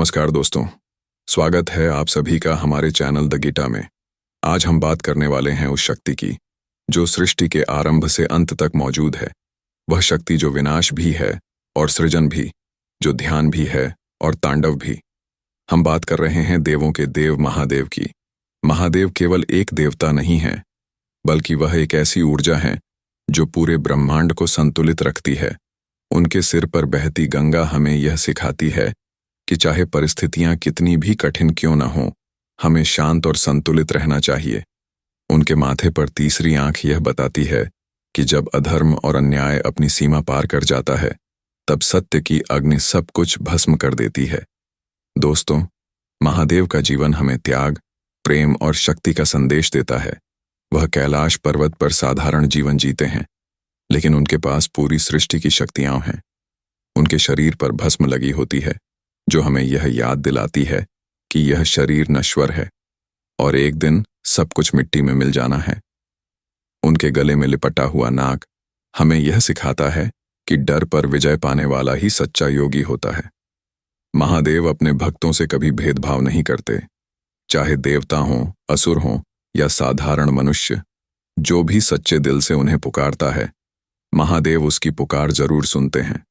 नमस्कार दोस्तों, स्वागत है आप सभी का हमारे चैनल द गीता में। आज हम बात करने वाले हैं उस शक्ति की जो सृष्टि के आरंभ से अंत तक मौजूद है। वह शक्ति जो विनाश भी है और सृजन भी, जो ध्यान भी है और तांडव भी। हम बात कर रहे हैं देवों के देव महादेव की। महादेव केवल एक देवता नहीं है, बल्कि वह एक ऐसी ऊर्जा है जो पूरे ब्रह्मांड को संतुलित रखती है। उनके सिर पर बहती गंगा हमें यह सिखाती है कि चाहे परिस्थितियां कितनी भी कठिन क्यों न हों, हमें शांत और संतुलित रहना चाहिए। उनके माथे पर तीसरी आंख यह बताती है कि जब अधर्म और अन्याय अपनी सीमा पार कर जाता है, तब सत्य की अग्नि सब कुछ भस्म कर देती है। दोस्तों, महादेव का जीवन हमें त्याग, प्रेम और शक्ति का संदेश देता है। वह कैलाश पर्वत पर साधारण जीवन जीते हैं, लेकिन उनके पास पूरी सृष्टि की शक्तियां हैं। उनके शरीर पर भस्म लगी होती है, जो हमें यह याद दिलाती है कि यह शरीर नश्वर है और एक दिन सब कुछ मिट्टी में मिल जाना है। उनके गले में लिपटा हुआ नाग हमें यह सिखाता है कि डर पर विजय पाने वाला ही सच्चा योगी होता है। महादेव अपने भक्तों से कभी भेदभाव नहीं करते, चाहे देवता हों, असुर हों या साधारण मनुष्य। जो भी सच्चे दिल से उन्हें पुकारता है, महादेव उसकी पुकार जरूर सुनते हैं।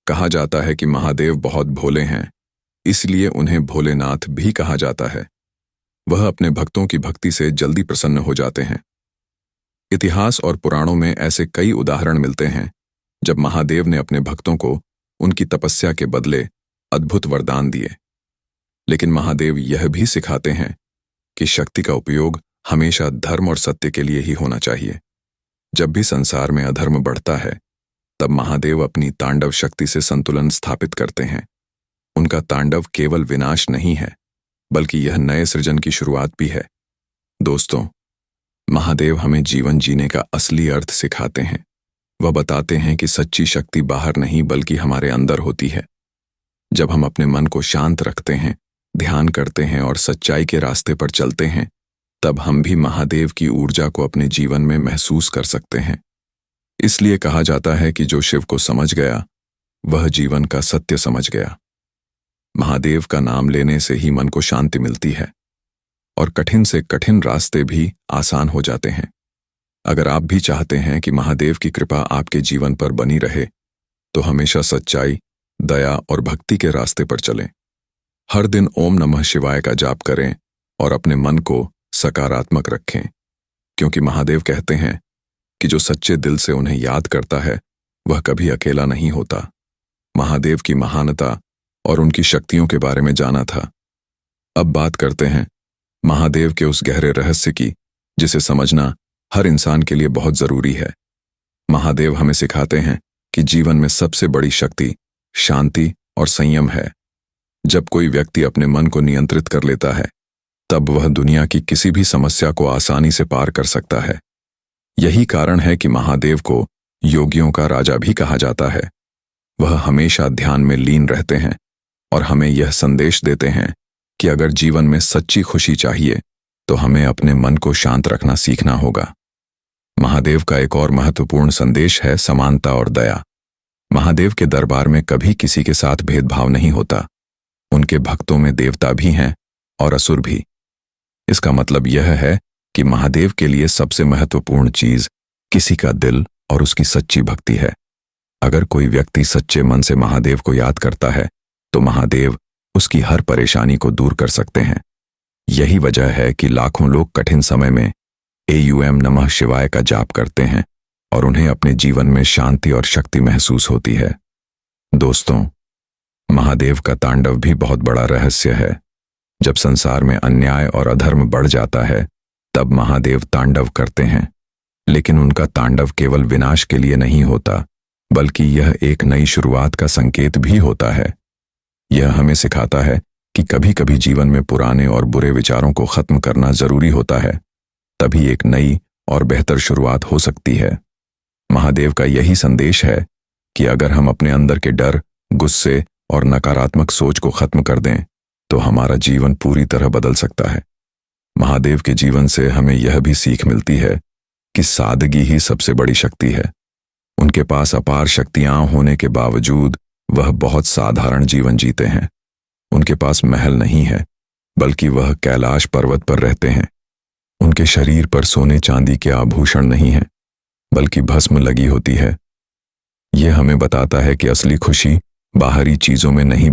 कहा जाता है कि महादेव बहुत भोले हैं, इसलिए उन्हें भोलेनाथ भी कहा जाता है। वह अपने भक्तों की भक्ति से जल्दी प्रसन्न हो जाते हैं। इतिहास और पुराणों में ऐसे कई उदाहरण मिलते हैं जब महादेव ने अपने भक्तों को उनकी तपस्या के बदले अद्भुत वरदान दिए। लेकिन महादेव यह भी सिखाते हैं कि शक्ति का उपयोग हमेशा धर्म और सत्य के लिए ही होना चाहिए। जब भी संसार में अधर्म बढ़ता है, तब महादेव अपनी तांडव शक्ति से संतुलन स्थापित करते हैं। उनका तांडव केवल विनाश नहीं है, बल्कि यह नए सृजन की शुरुआत भी है। दोस्तों, महादेव हमें जीवन जीने का असली अर्थ सिखाते हैं। वह बताते हैं कि सच्ची शक्ति बाहर नहीं, बल्कि हमारे अंदर होती है। जब हम अपने मन को शांत रखते हैं, ध्यान करते हैं और सच्चाई के रास्ते पर चलते हैं, तब हम भी महादेव की ऊर्जा को अपने जीवन में महसूस कर सकते हैं। इसलिए कहा जाता है कि जो शिव को समझ गया, वह जीवन का सत्य समझ गया। महादेव का नाम लेने से ही मन को शांति मिलती है और कठिन से कठिन रास्ते भी आसान हो जाते हैं। अगर आप भी चाहते हैं कि महादेव की कृपा आपके जीवन पर बनी रहे, तो हमेशा सच्चाई, दया और भक्ति के रास्ते पर चलें। हर दिन ओम नमः शिवाय का जाप करें और अपने मन को सकारात्मक रखें, क्योंकि महादेव कहते हैं कि जो सच्चे दिल से उन्हें याद करता है, वह कभी अकेला नहीं होता। महादेव की महानता और उनकी शक्तियों के बारे में जाना था। अब बात करते हैं महादेव के उस गहरे रहस्य की, जिसे समझना हर इंसान के लिए बहुत जरूरी है। महादेव हमें सिखाते हैं कि जीवन में सबसे बड़ी शक्ति शांति और संयम है। जब कोई व्यक्ति अपने मन को नियंत्रित कर लेता है, तब वह दुनिया की किसी भी समस्या को आसानी से पार कर सकता है। यही कारण है कि महादेव को योगियों का राजा भी कहा जाता है। वह हमेशा ध्यान में लीन रहते हैं और हमें यह संदेश देते हैं कि अगर जीवन में सच्ची खुशी चाहिए, तो हमें अपने मन को शांत रखना सीखना होगा। महादेव का एक और महत्वपूर्ण संदेश है समानता और दया। महादेव के दरबार में कभी किसी के साथ भेदभाव नहीं होता। उनके भक्तों में देवता भी हैं और असुर भी। इसका मतलब यह है कि महादेव के लिए सबसे महत्वपूर्ण चीज किसी का दिल और उसकी सच्ची भक्ति है। अगर कोई व्यक्ति सच्चे मन से महादेव को याद करता है, तो महादेव उसकी हर परेशानी को दूर कर सकते हैं। यही वजह है कि लाखों लोग कठिन समय में एयूएम नमः शिवाय का जाप करते हैं और उन्हें अपने जीवन में शांति और शक्ति महसूस होती है। दोस्तों, महादेव का तांडव भी बहुत बड़ा रहस्य है। जब संसार में अन्याय और अधर्म बढ़ जाता है, तब महादेव तांडव करते हैं। लेकिन उनका तांडव केवल विनाश के लिए नहीं होता, बल्कि यह एक नई शुरुआत का संकेत भी होता है। यह हमें सिखाता है कि कभी कभी जीवन में पुराने और बुरे विचारों को खत्म करना जरूरी होता है, तभी एक नई और बेहतर शुरुआत हो सकती है। महादेव का यही संदेश है कि अगर हम अपने अंदर के डर, गुस्से और नकारात्मक सोच को खत्म कर दें, तो हमारा जीवन पूरी तरह बदल सकता है। महादेव के जीवन से हमें यह भी सीख मिलती है कि सादगी ही सबसे बड़ी शक्ति है। उनके पास अपार शक्तियां होने के बावजूद वह बहुत साधारण जीवन जीते हैं। उनके पास महल नहीं है, बल्कि वह कैलाश पर्वत पर रहते हैं। उनके शरीर पर सोने चांदी के आभूषण नहीं हैं, बल्कि भस्म लगी होती है। यह हमें बताता है कि असली खुशी बाहरी चीजों में नहीं,